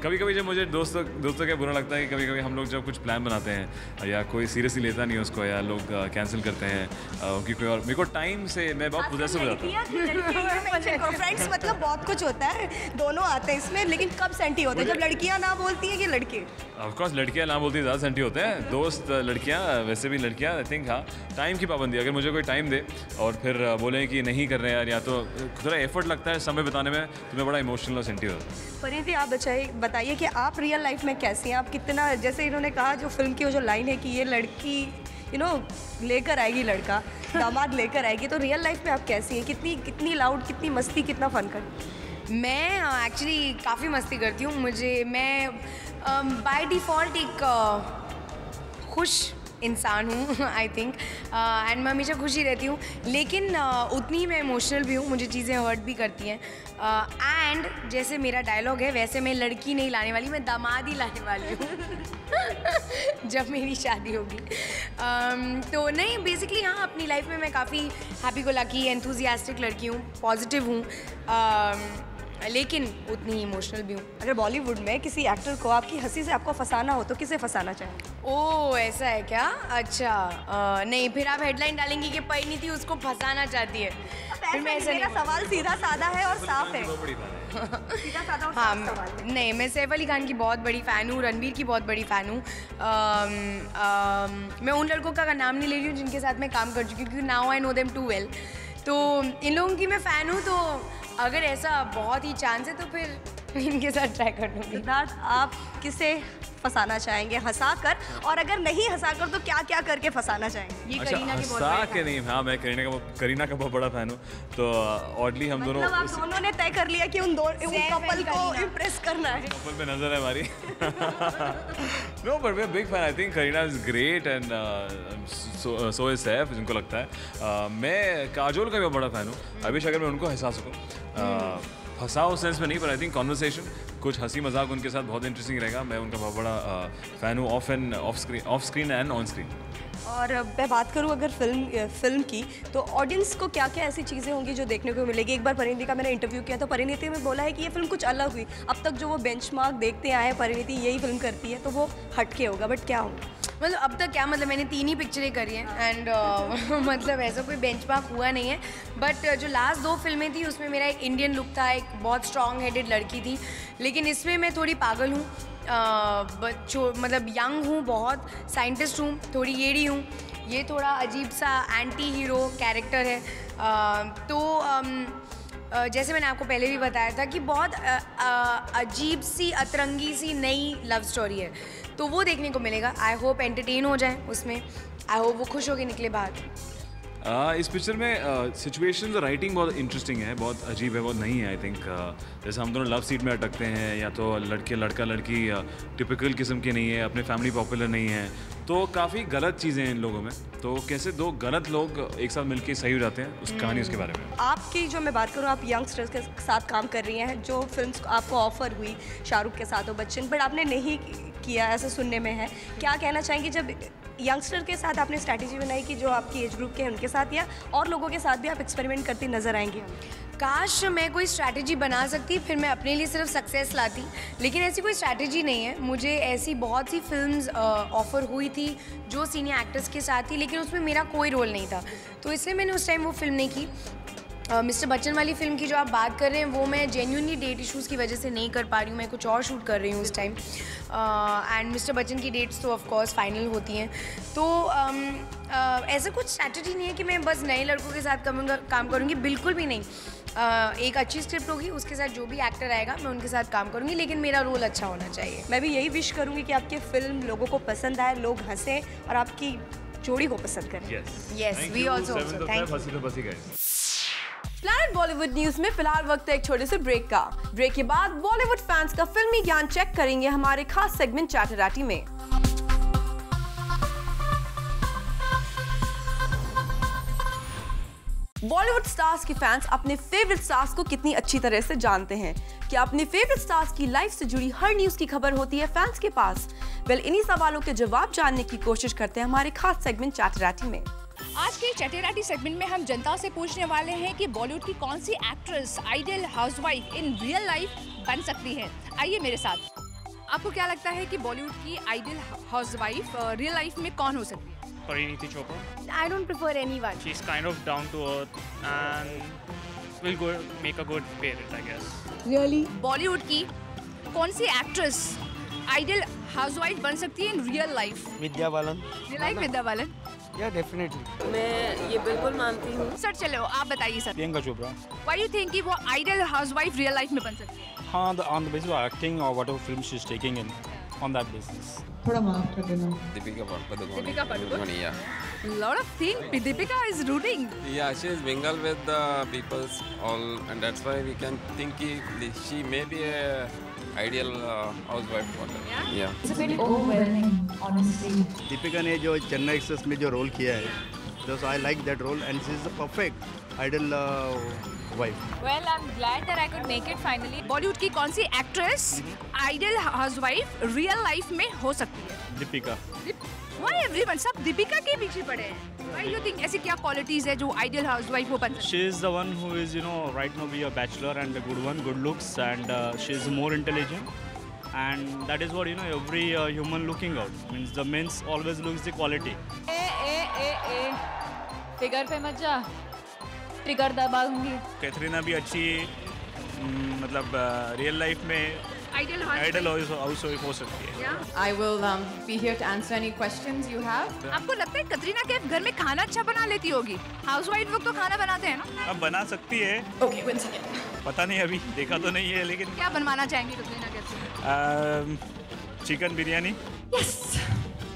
कभी कभी जब मुझे दोस्तों का बुरा लगता है कि कभी कभी हम लोग जब कुछ प्लान बनाते हैं या कोई सीरियसली लेता नहीं है उसको, या लोग कैंसिल करते हैं क्योंकि कोई और, मेरे को टाइम से मैं बहुत पोजेसिव हो जाता हूँ। फ्रेंड्स मतलब बहुत कुछ होता है, दोनों आते हैं इसमें, लेकिन कब सेंटी होते हैं? जब लड़कियां ना बोलती हैं कि लड़के? ऑफकोर्स लड़कियां ना बोलती ज़्यादा सेंटी होते हैं। दोस्त लड़कियां, वैसे भी लड़कियां। आई थिंक हाँ, टाइम की पाबंदी, अगर मुझे कोई टाइम दे और फिर बोले कि नहीं कर रहे यार, या तो थोड़ा एफर्ट लगता है समय बिताने में, तो मैं बड़ा इमोशनल और सेंटी होता हूँ। परिणीति, आप बताइए कि आप रियल लाइफ में कैसी हैं? आप कितना, जैसे इन्होंने कहा जो फिल्म की जो लाइन है कि ये लड़की लेकर आएगी, लड़का दामाद लेकर आएगी, तो रियल लाइफ में आप कैसी हैं? कितनी लाउड, कितनी मस्ती, कितना फन करती? मैं एक्चुअली काफ़ी मस्ती करती हूँ। मैं बाय डिफ़ॉल्ट एक खुश इंसान हूँ आई थिंक, एंड मैं हमेशा खुश ही रहती हूँ, लेकिन उतनी ही मैं इमोशनल भी हूँ, मुझे चीज़ें हर्ट भी करती हैं। एंड जैसे मेरा डायलॉग है, वैसे मैं लड़की नहीं लाने वाली, मैं दामाद ही लाने वाली हूँ जब मेरी शादी होगी। तो नहीं, बेसिकली हाँ, अपनी लाइफ में मैं काफ़ी हैप्पी गो लकी, एंथुजियास्टिक लड़की हूँ, पॉजिटिव हूँ, लेकिन उतनी ही इमोशनल भी हूँ। अगर बॉलीवुड में किसी एक्टर को आपकी हंसी से आपको फंसाना हो तो किसे फंसाना चाहेंगे? ओह, ऐसा है क्या? अच्छा, नहीं, फिर आप हेडलाइन डालेंगी कि परिणीति उसको फंसाना चाहती है। फिर मैं ऐसा, मेरा सवाल सीधा सादा है और साफ है। सीधा सादा और साफ सवाल है। नहीं, मैं सैफ अली खान की बहुत बड़ी फ़ैन हूँ, रणवीर की बहुत बड़ी फ़ैन हूँ। मैं उन लड़कों का नाम नहीं ले रही हूँ जिनके साथ मैं काम कर चुकी हूँ, क्योंकि now I know them too well. तो इन लोगों की मैं फ़ैन हूँ, तो अगर ऐसा बहुत ही चांस है तो फिर इनके साथ ट्राई कर लूँगी। सिद्धार्थ, आप किसे फंसाना चाहेंगे हंसा कर, और अगर नहीं हंसा कर तो क्या क्या करके फंसाना चाहेंगे? ये अच्छा, करीना की बहुत हंसा बड़ी के नहीं, हाँ मैं करीना का बहुत बड़ा फैन हूँ, तो ऑडली हम दोनों, मतलब आप दोनों ने तय कर लिया कि उन कपल को इम्प्रेस करना है। कपल पे नजर है हमारी। No but we are big fan. I think Kareena is great and so is Saif, जिनको लगता है। मैं काजोल का भी बड़ा फैन हूँ। आई विश अगर मैं उनको हंसा सकूँ, फंसा उस सेंस में नहीं, पर आई थिंक कॉन्वर्सेशन, कुछ हंसी मजाक उनके साथ बहुत इंटरेस्टिंग रहेगा। मैं उनका बहुत बड़ा फ़ैन हूँ, of screen and on screen. और मैं बात करूँ अगर फिल्म की, तो ऑडियंस को क्या क्या ऐसी चीज़ें होंगी जो देखने को मिलेगी? एक बार परिणीति का मैंने इंटरव्यू किया तो परिणीति में बोला है कि ये फिल्म कुछ अलग हुई। अब तक जो वो बेंचमार्क देखते आए हैं, परिणीति यही फिल्म करती है, तो वो हटके होगा, बट क्या होगा? मतलब अब तक क्या, मतलब मैंने 3 ही पिक्चरें करी हैं, एंड मतलब ऐसा कोई बेंचमार्क हुआ नहीं है। बट जो लास्ट 2 फिल्में थी उसमें मेरा एक इंडियन लुक था, एक बहुत स्ट्रॉन्ग हेडेड लड़की थी, लेकिन इसमें मैं थोड़ी पागल हूँ, मतलब यंग हूँ, बहुत साइंटिस्ट हूँ, थोड़ी येड़ी हूँ। ये थोड़ा अजीब सा एंटी हीरो कैरेक्टर है। जैसे मैंने आपको पहले भी बताया था कि बहुत अजीब सी, अतरंगी सी नई लव स्टोरी है, तो वो देखने को मिलेगा। आई होप एंटरटेन हो जाए उसमें, आई होप वो खुश होकर निकले बाहर। इस पिक्चर में सिचुएशंस और राइटिंग बहुत इंटरेस्टिंग है, बहुत अजीब है, बहुत नई है। आई थिंक जैसे हम दोनों लव सीट में अटकते हैं, या तो लड़का लड़की टिपिकल किस्म की नहीं है, अपने फैमिली पॉपुलर नहीं है, तो काफ़ी गलत चीज़ें हैं इन लोगों में। तो कैसे 2 गलत लोग एक साथ मिलकर सही हो जाते हैं, उस कहानी उसके बारे में। आपकी जो मैं बात करूँ, आप यंगस्टर्स के साथ काम कर रही हैं, जो फिल्म्स आपको ऑफर हुई शाहरुख के साथ और बच्चन, बट आपने नहीं किया, ऐसा सुनने में है। क्या कहना चाहेंगे जब यंगस्टर के साथ आपने स्ट्रैटेजी बनाई कि जो आपकी एज ग्रुप के हैं उनके साथ, या और लोगों के साथ भी आप एक्सपेरिमेंट करती नजर आएंगे? काश मैं कोई स्ट्रैटेजी बना सकती, फिर मैं अपने लिए सिर्फ सक्सेस लाती, लेकिन ऐसी कोई स्ट्रैटेजी नहीं है। मुझे ऐसी बहुत सी फिल्म्स ऑफ़र हुई थी जो सीनियर एक्टर्स के साथ थी, लेकिन उसमें मेरा कोई रोल नहीं था, तो इसलिए मैंने उस टाइम वो फिल्म नहीं की। मिस्टर बच्चन वाली फ़िल्म की जो आप बात कर रहे हैं, वो मैं जेन्युइनली डेट इश्यूज़ की वजह से नहीं कर पा रही हूँ, मैं कुछ और शूट कर रही हूँ उस टाइम। एंड मिस्टर बच्चन की डेट्स तो ऑफ कोर्स फाइनल होती हैं, तो ऐसा कुछ स्ट्रैटेजी नहीं है कि मैं बस नए लड़कों के साथ काम करूँगी, बिल्कुल भी नहीं। एक अच्छी स्क्रिप्ट होगी, उसके साथ जो भी एक्टर आएगा मैं उनके साथ काम करूँगी, लेकिन मेरा रोल अच्छा होना चाहिए। मैं भी यही विश करूँगी कि आपकी फिल्म लोगों को पसंद आए, लोग हंसें और आपकी जोड़ी को पसंद करें। Yes, we also thank you. Planet Bollywood news में फिलहाल वक्त है एक छोटे से ब्रेक का। ब्रेक के बाद बॉलीवुड फैंस का फिल्मी ज्ञान चेक करेंगे हमारे खास सेगमेंट चैटराटी में। बॉलीवुड स्टार्स के फैंस अपने फेवरेट स्टार्स को कितनी अच्छी तरह से जानते हैं? क्या अपने फेवरेट स्टार्स की लाइफ से जुड़ी हर न्यूज की खबर होती है फैंस के पास? इन्हीं सवालों के जवाब जानने की कोशिश करते हैं हमारे खास सेगमेंट चैटराटी में। आज के चैटराटी सेगमेंट में हम जनता से पूछने वाले हैं कि बॉलीवुड की कौन सी actress ideal housewife in real life बन सकती है। आइए मेरे साथ। आपको क्या लगता है कि बॉलीवुड की आइडियल हाउसवाइफ रियल लाइफ में कौन हो सकती है? Pariniti Chopra. I don't prefer anyone. She's kind of down to earth and will make a good parent, I guess. Really? Bollywood की कौन सी एक्ट्रेस आइडियल हाउसवाइफ बन सकती है इन real life? Vidya Balan. You like Vidya Balan? Yeah, definitely. मैं ये बिल्कुल मानती हूँ। सर चलो आप बताइए sir. Priyanka Chopra. Why you think कि वो आइडियल हाउसवाइफ रियल लाइफ में बन सकती है? हाँ, on the basis of acting or whatever film she's taking in, on that basis. थोड़ा माफ कर देना। Deepika Padukone. Yeah. Lot of things. Deepika is rooting. Yeah, she is mingled with the people's all, and that's why we can think she may be a ideal housewife for them. Yeah. It's a bit overwhelming, honestly. Deepika ने जो Chennai express में जो role किया है, so I like that role and she is the perfect ideal wife. Well, I'm glad that I could make it finally. Bollywood की कौन सी actress ideal housewife real life में हो सकती है? दीपिका। Why everyone सब दीपिका के पीछे पड़े हैं? Why you think ऐसी क्या क्वालिटीज है जो आइडियल हाउसवाइफ वो बन सकती है? She is the one who is, right now be a bachelor and a good one, good looks, and she is more intelligent, and that is what every human looking out. Means the men's always looks the quality. Figure पे मत जा, trigger दबाऊंगी। Katharina भी अच्छी मतलब real life में ideal housewife हो सकती है। I will be here to answer any questions you have. आपको लगता है कतरीना कैफ घर में खाना अच्छा बना लेती होगी? हाउसवाइफ लोग तो खाना बनाते हैं ना? अब बना सकती है। Okay, one second. पता नहीं, अभी देखा तो नहीं है, लेकिन क्या बनवाना चाहेंगी कतरीना कैफ? चिकन बिरयानी। यस।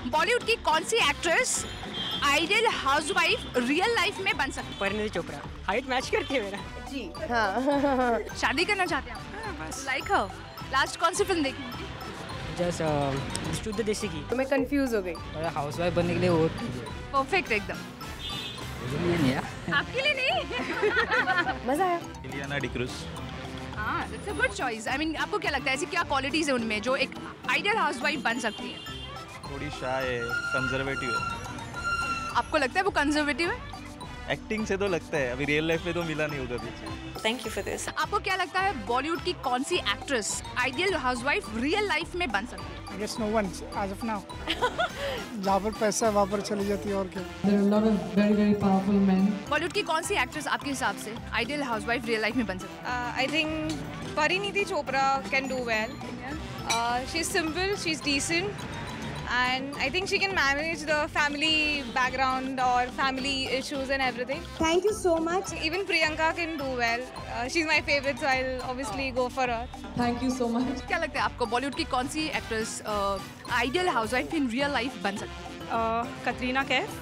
बॉलीवुड की कौन सी actress ideal housewife real life में बन सकती है? परिणीति चोपड़ा। हाइट मैच करती है मेरा। जी हाँ। शादी करना चाहते हैं आप? बस लाइक हर। लास्ट कौन सी फिल्म देखी? जस्ट शुद्ध देसी की। तो मैं कंफ्यूज हो गई। हाउसवाइफ बनने के लिए वो परफेक्ट एकदम। आपके लिए नहीं। मजा आया। इलियाना डिक्रूज। हाँ, that's a good choice. I mean, आपको क्या लगता है ऐसी क्या क्वालिटीज है उनमें जो एक आइडियल हाउसवाइफ बन सकती है? थोड़ी शाय है, कंजर्वेटिव है। आपको लगता है वो कंजर्वेटिव है? एक्टिंग से तो लगता है, अभी रियल लाइफ में तो मिला नहीं होगा भी। Thank you for this. आपको क्या लगता है बॉलीवुड की कौन सी actress ideal housewife real life में बन सकती है? I guess no one as of now. जहाँ पर पैसा है वहाँ पर चली जाती है और क्या? There are a lot of very very powerful men. Bollywood की कौन सी एक्ट्रेस आपके हिसाब से आइडियल हाउसवाइफ रियल लाइफ में बन सकती है? I think Pariniti Chopra can do well. She's simple, she's decent, and I think she can manage the family background or family issues and everything. Thank you so much. Even Priyanka can do well. She's my favorite, so I'll obviously go for her. Thank you so much. क्या लगता है आपको बॉलीवुड की कौन सी actress ideal housewife in real life बन सकती है? Katrina Kaif.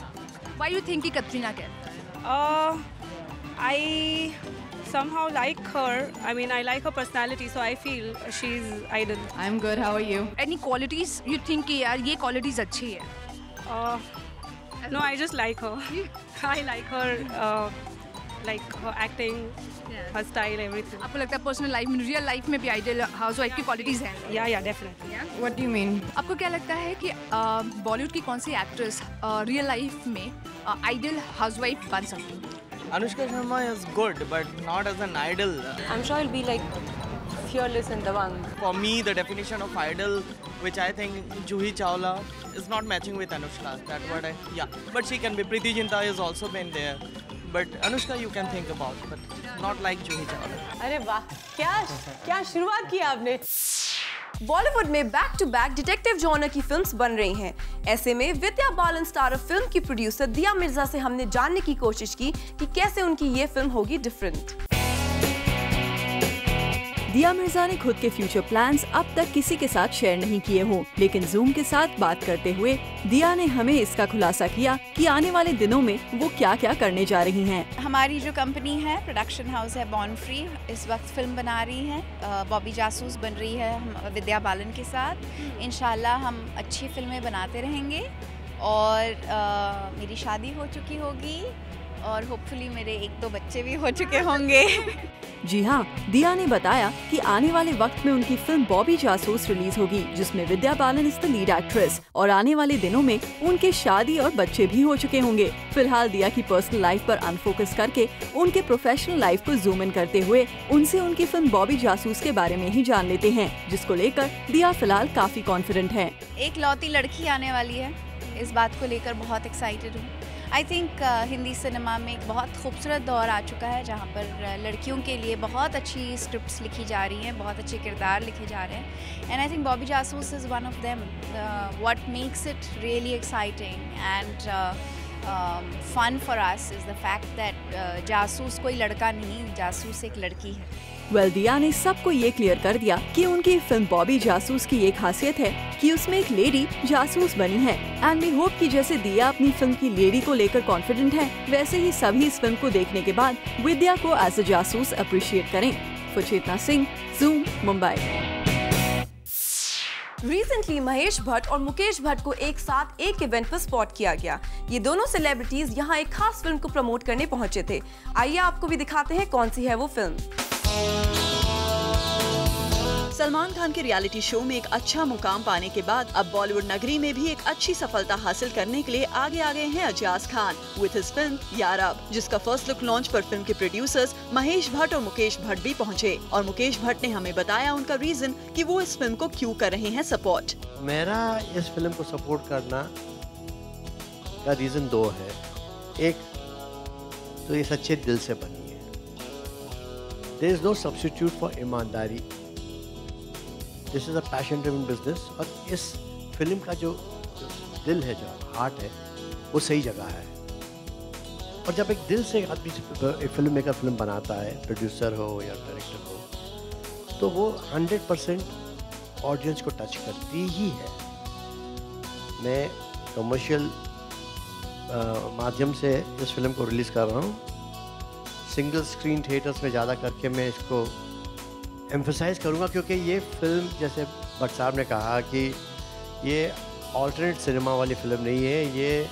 Why you think कि Katrina Kaif? I somehow like her. I mean, I like her personality, so I feel she's ideal. I'm good. How are you? Any qualities you think कि यार ये qualities अच्छी है? No, I just like her. I like her, like her acting, her style, everything. आपको लगता है personal life में real life में भी आइडियल हाउसवाइफ की क्वालिटीज हैं? Yeah, definitely. What do you mean? आपको क्या लगता है कि बॉलीवुड की कौन सी एक्ट्रेस रियल लाइफ में आइडियल हाउसवाइफ बन सकती है? Anushka Sharma is good, but not as an idol. I'm sure it'll be like fearless and Dabang. For me, the definition of idol, which I think Juhi Chawla is not matching with Anushka. That's what but she can be. Preeti Zinta has also been there. But Anushka you can think about, but not like Juhi Chawla. अरे वाह, क्या शुरुआत की आपने। Bollywood में back to back detective genre की films बन रही हैं। ऐसे में विद्या बालन स्टारर फिल्म की प्रोड्यूसर दिया मिर्जा से हमने जानने की कोशिश की कि कैसे उनकी ये फिल्म होगी डिफरेंट। दिया मिर्जा ने खुद के फ्यूचर प्लान्स अब तक किसी के साथ शेयर नहीं किए हों, लेकिन जूम के साथ बात करते हुए दिया ने हमें इसका खुलासा किया कि आने वाले दिनों में वो क्या-क्या करने जा रही हैं। हमारी जो कंपनी है, प्रोडक्शन हाउस है बॉर्न फ्री, इस वक्त फिल्म बना रही है। बॉबी जासूस बन रही है विद्या बालन के साथ। इंशाल्लाह हम अच्छी फिल्में बनाते रहेंगे और मेरी शादी हो चुकी होगी और होपफुली मेरे 1-2 बच्चे भी हो चुके होंगे। जी हाँ, दिया ने बताया कि आने वाले वक्त में उनकी फिल्म बॉबी जासूस रिलीज होगी, जिसमें Vidya Balan is the lead actress और आने वाले दिनों में उनके शादी और बच्चे भी हो चुके होंगे। फिलहाल दिया की पर्सनल लाइफ पर अनफोकस करके उनके प्रोफेशनल लाइफ को जूम इन करते हुए उनसे उनकी फिल्म बॉबी जासूस के बारे में ही जान लेते हैं, जिसको लेकर दिया फिलहाल काफी कॉन्फिडेंट है। एक लौती लड़की आने वाली है, इस बात को लेकर बहुत एक्साइटेड हूँ। आई थिंक हिंदी सिनेमा में एक बहुत खूबसूरत दौर आ चुका है जहाँ पर लड़कियों के लिए बहुत अच्छी स्क्रिप्ट्स लिखी जा रही हैं, बहुत अच्छे किरदार लिखे जा रहे हैं। And I think Bobby Jasoos is one of them. What makes it really exciting and fun for us is the fact that जासूस कोई लड़का नहीं, जासूस एक लड़की है। दिया ने सबको ये क्लियर कर दिया कि उनकी फिल्म बॉबी जासूस की एक खासियत है कि उसमें एक लेडी जासूस बनी है। एंड वी होप कि जैसे दिया अपनी फिल्म की लेडी को लेकर कॉन्फिडेंट है, वैसे ही सभी इस फिल्म को देखने के बाद विद्या को एज अ जासूस अप्रिशिएट करें। चेतना सिंह, जूम, मुंबई। रिसेंटली महेश भट्ट और मुकेश भट्ट को एक साथ एक इवेंट पर स्पॉट किया गया। ये दोनों सेलिब्रिटीज यहाँ एक खास फिल्म को प्रमोट करने पहुंचे थे। आइए आपको भी दिखाते हैं कौन सी है वो फिल्म। सलमान खान के रियलिटी शो में एक अच्छा मुकाम पाने के बाद अब बॉलीवुड नगरी में भी एक अच्छी सफलता हासिल करने के लिए आगे आ गए हैं Ajaz Khan with his film यार अब, जिसका फर्स्ट लुक लॉन्च पर फिल्म के प्रोड्यूसर्स महेश भट्ट और मुकेश भट्ट भी पहुंचे। और मुकेश भट्ट ने हमें बताया उनका रीजन कि वो इस फिल्म को क्यों कर रहे हैं सपोर्ट। मेरा इस फिल्म को सपोर्ट करना का रीजन 2 है। एक तो ये सच्चे दिल से बनी है, there is no substitute for ईमानदारी। This is a passion driven business और इस फिल्म का जो दिल है, जो हार्ट है, वो सही जगह है। और जब एक दिल से आदमी एक फिल्म मेकर फिल्म बनाता है, प्रोड्यूसर हो या डायरेक्टर हो, तो वो 100% ऑडियंस को टच करती ही है। मैं कमर्शियल माध्यम से इस फिल्म को रिलीज़ कर रहा हूँ। सिंगल स्क्रीन थिएटर्स में ज़्यादा करके मैं इसको एम्फसाइज़ करूँगा, क्योंकि ये फिल्म, जैसे भट्ट साहब ने कहा कि ये ऑल्टरनेट सिनेमा वाली फिल्म नहीं है, ये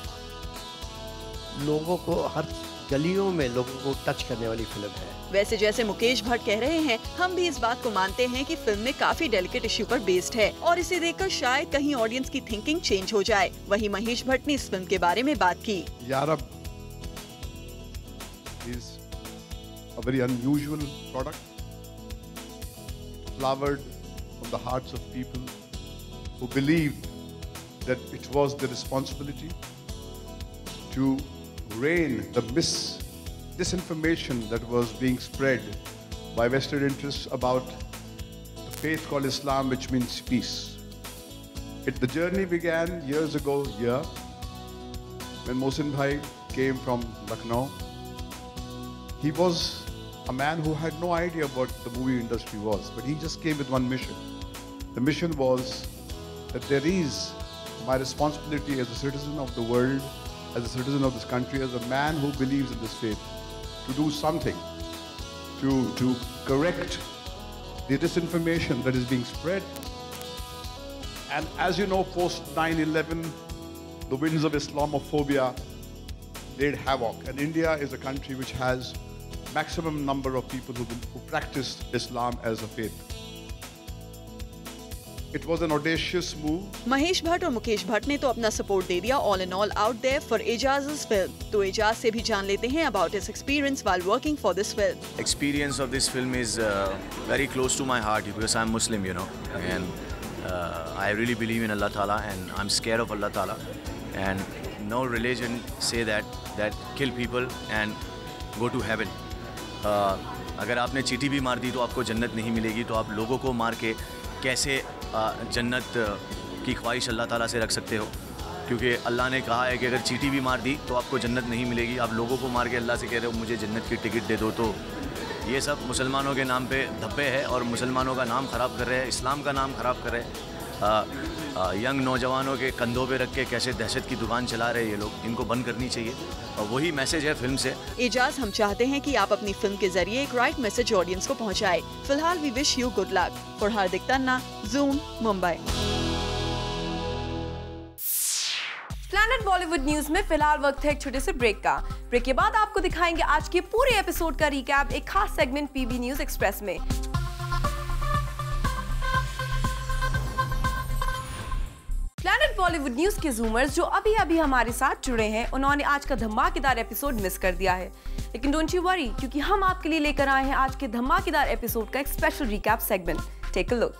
लोगों को हर गलियों में लोगों को टच करने वाली फिल्म है। वैसे जैसे मुकेश भट्ट कह रहे हैं, हम भी इस बात को मानते हैं कि फिल्म में काफी डेलिकेट इश्यू पर बेस्ड है और इसे देखकर शायद कहीं ऑडियंस की थिंकिंग चेंज हो जाए। वहीं महेश भट्ट ने इस फिल्म के बारे में बात की। यार अब is a very unusual product, flowered from the hearts of people who believed that it was their responsibility to rein the disinformation that was being spread by vested interests about the faith called Islam, which means peace. The journey began years ago here when Mohsin Bhai came from Lucknow. He was a man who had no idea what the movie industry was, but he just came with one mission. The mission was that there is my responsibility as a citizen of the world, as a citizen of this country, as a man who believes in this faith, to do something to correct the disinformation that is being spread. And as you know, post 9/11, the winds of Islamophobia laid havoc, and India is a country which has maximum number of people who practice Islam as a faith. It was an audacious move. Mahesh Bhatt और मुकेश भट्ट ने तो अपना support दे दिया all in all out there for Ejaz's film. तो एजाज से भी जान लेते हैं about his experience while working for this film. Experience of this film is very close to my heart because I'm Muslim, you know, and I really believe in Allah Ta'ala and I'm scared of Allah Ta'ala, and no religion say that kill people and go to heaven. अगर आपने चींटी भी मार दी तो आपको जन्नत नहीं मिलेगी, तो आप लोगों को मार के कैसे जन्नत की ख्वाहिश अल्लाह ताला से रख सकते हो? क्योंकि अल्लाह ने कहा है कि अगर चींटी भी मार दी तो आपको जन्नत नहीं मिलेगी। आप लोगों को मार के अल्लाह से कह रहे हो मुझे जन्नत की टिकट दे दो। तो ये सब मुसलमानों के नाम पे धब्बे है और मुसलमानों का नाम ख़राब कर रहे हैं, इस्लाम का नाम ख़राब कर रहे हैं। यंग नौजवानों के कंधों पे रख के कैसे दहशत की दुकान चला रहे हैं ये लोग, इनको बंद करनी चाहिए। और वही मैसेज है फिल्म से। एजाज, हम चाहते हैं कि आप अपनी फिल्म के जरिए एक राइट मैसेज ऑडियंस को पहुंचाए। फिलहाल we wish you good luck. For Hardik Tanna, Zoom, Mumbai. Planet Bollywood news में फिलहाल वक्त है एक छोटे से ब्रेक का। ब्रेक के बाद आपको दिखाएंगे आज के पूरे एपिसोड का रिकैप एक खास सेगमेंट पीबी न्यूज एक्सप्रेस में। प्लैनेट बॉलीवुड न्यूज के जूमर्स जो अभी हमारे साथ जुड़े हैं, उन्होंने आज का धमाकेदार एपिसोड मिस कर दिया है। लेकिन डोंट यू वरी, क्योंकि हम आपके लिए लेकर आए हैं आज के धमाकेदार एपिसोड का एक special recap segment. Take a look.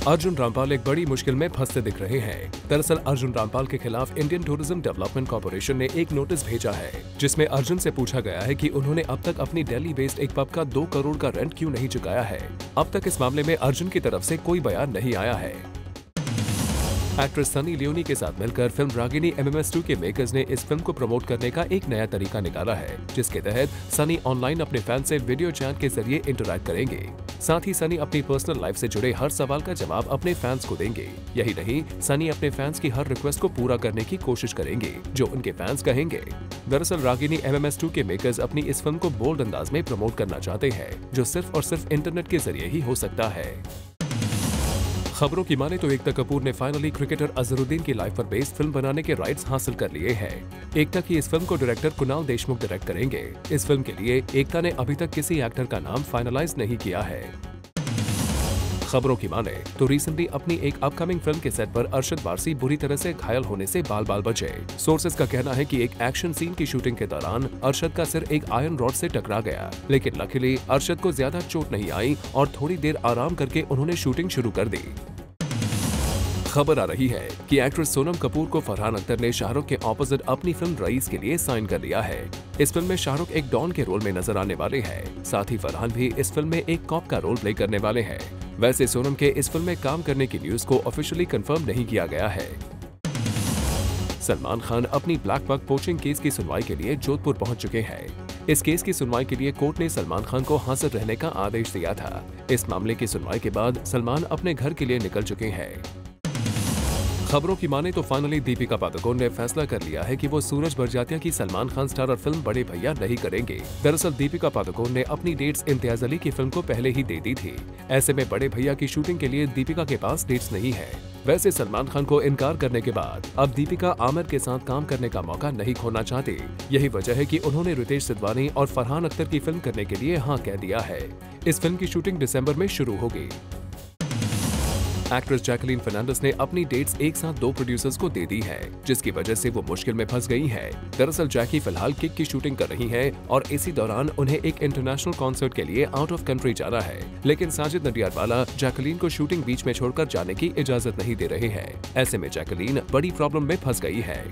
Arjun Rampal एक बड़ी मुश्किल में फंसते दिख रहे हैं। दरअसल अर्जुन रामपाल के खिलाफ इंडियन टूरिज्म डेवलपमेंट कॉर्पोरेशन ने एक नोटिस भेजा है, जिसमें अर्जुन से पूछा गया है कि उन्होंने अब तक अपनी दिल्ली बेस्ड एक पब का 2 करोड़ का रेंट क्यों नहीं चुकाया है। अब तक इस मामले में अर्जुन की तरफ से कोई बयान नहीं आया है। एक्ट्रेस सनी लियोनी के साथ मिलकर फिल्म रागिनी MMS2 के मेकर्स ने इस फिल्म को प्रमोट करने का एक नया तरीका निकाला है, जिसके तहत सनी ऑनलाइन अपने फैन से वीडियो चैट के जरिए इंटरैक्ट करेंगे। साथ ही सनी अपनी पर्सनल लाइफ से जुड़े हर सवाल का जवाब अपने फैंस को देंगे। यही नहीं, सनी अपने फैंस की हर रिक्वेस्ट को पूरा करने की कोशिश करेंगे जो उनके फैंस कहेंगे। दरअसल रागिनी MMS2 के मेकर्स अपनी इस फिल्म को बोल्ड अंदाज में प्रमोट करना चाहते हैं, जो सिर्फ और सिर्फ इंटरनेट के जरिए ही हो सकता है। खबरों की माने तो एकता कपूर ने फाइनली क्रिकेटर अजहरुद्दीन की लाइफ पर बेस्ड फिल्म बनाने के राइट्स हासिल कर लिए हैं। एकता की इस फिल्म को डायरेक्टर कुणाल देशमुख डायरेक्ट करेंगे। इस फिल्म के लिए एकता ने अभी तक किसी एक्टर का नाम फाइनलाइज नहीं किया है। खबरों की माने तो रिसेंटली अपनी एक अपकमिंग फिल्म के सेट पर अरशद वारसी बुरी तरह से घायल होने से बाल बाल बचे। सोर्सेज का कहना है कि एक एक्शन सीन की शूटिंग के दौरान अरशद का सिर एक आयरन रॉड से टकरा गया, लेकिन लकीली अरशद को ज्यादा चोट नहीं आई और थोड़ी देर आराम करके उन्होंने शूटिंग शुरू कर दी। खबर आ रही है कि एक्ट्रेस सोनम कपूर को फरहान अख्तर ने शाहरुख के ऑपोजिट अपनी फिल्म रईस के लिए साइन कर लिया है। इस फिल्म में शाहरुख एक डॉन के रोल में नजर आने वाले हैं। साथ ही फरहान भी इस फिल्म में एक कॉप का रोल प्ले करने वाले हैं। वैसे सोनम के इस फिल्म में काम करने की न्यूज को ऑफिशियली कंफर्म नहीं किया गया है। सलमान खान अपनी ब्लैक बक पोचिंग केस की सुनवाई के लिए जोधपुर पहुंच चुके हैं। इस केस की सुनवाई के लिए कोर्ट ने सलमान खान को हाजिर रहने का आदेश दिया था। इस मामले की सुनवाई के बाद सलमान अपने घर के लिए निकल चुके हैं। खबरों की माने तो फाइनली दीपिका पादुकोण ने फैसला कर लिया है कि वो सूरज बड़जात्या की सलमान खान स्टारर फिल्म बड़े भैया नहीं करेंगे। दरअसल दीपिका पादुकोण ने अपनी डेट्स इम्तियाज अली की फिल्म को पहले ही दे दी थी। ऐसे में बड़े भैया की शूटिंग के लिए दीपिका के पास डेट्स नहीं है। वैसे सलमान खान को इनकार करने के बाद अब दीपिका आमिर के साथ काम करने का मौका नहीं खोना चाहती। यही वजह है कि उन्होंने रितेश सिद्धवानी और फरहान अख्तर की फिल्म करने के लिए हाँ कह दिया है। इस फिल्म की शूटिंग दिसंबर में शुरू होगी। एक्ट्रेस जैकलीन फर्नांडिस ने अपनी डेट्स एक साथ 2 प्रोड्यूसर्स को दे दी हैं, जिसकी वजह से वो मुश्किल में फंस गई हैं। दरअसल जैकी फिलहाल किक की शूटिंग कर रही हैं और इसी दौरान उन्हें एक इंटरनेशनल कॉन्सर्ट के लिए आउट ऑफ कंट्री जाना है, लेकिन साजिद नडियाडवाला जैकलीन को शूटिंग बीच में छोड़कर जाने की इजाजत नहीं दे रहे हैं। ऐसे में जैकलीन बड़ी प्रॉब्लम में फंस गई है।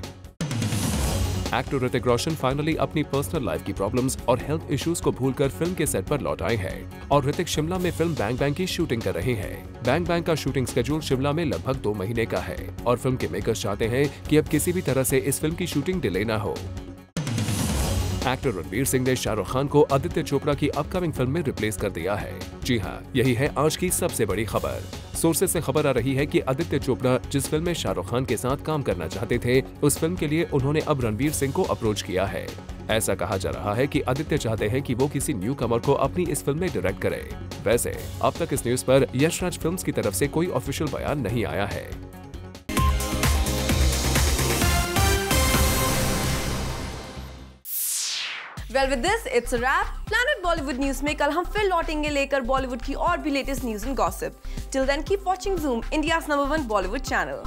एक्टर ऋतिक रोशन फाइनली अपनी पर्सनल लाइफ की प्रॉब्लम्स और हेल्थ इश्यूज को भूलकर फिल्म के सेट पर लौट आए हैं और ऋतिक शिमला में फिल्म बैंग बैंग की शूटिंग कर रहे हैं। बैंग बैंग का शूटिंग स्केड्यूल शिमला में लगभग 2 महीने का है और फिल्म के मेकर्स चाहते हैं कि अब किसी भी तरह से इस फिल्म की शूटिंग डिले न हो। एक्टर रणवीर सिंह ने शाहरुख खान को आदित्य चोपड़ा की अपकमिंग फिल्म में रिप्लेस कर दिया है। जी हाँ, यही है आज की सबसे बड़ी खबर। सोर्सेज से खबर आ रही है कि आदित्य चोपड़ा जिस फिल्म में शाहरुख खान के साथ काम करना चाहते थे, उस फिल्म के लिए उन्होंने अब रणवीर सिंह को अप्रोच किया है। ऐसा कहा जा रहा है कि आदित्य चाहते हैं कि वो किसी न्यू कमर को अपनी इस फिल्म में डायरेक्ट करे। वैसे अब तक इस न्यूज पर यशराज फिल्म्स की तरफ से कोई ऑफिशियल बयान नहीं आया है। Well, with this, it's a wrap. Planet Bollywood News में कल हम फिर लौटेंगे लेकर बॉलीवुड की और भी latest news and gossip. Till then, keep watching Zoom, India's #1 Bollywood channel.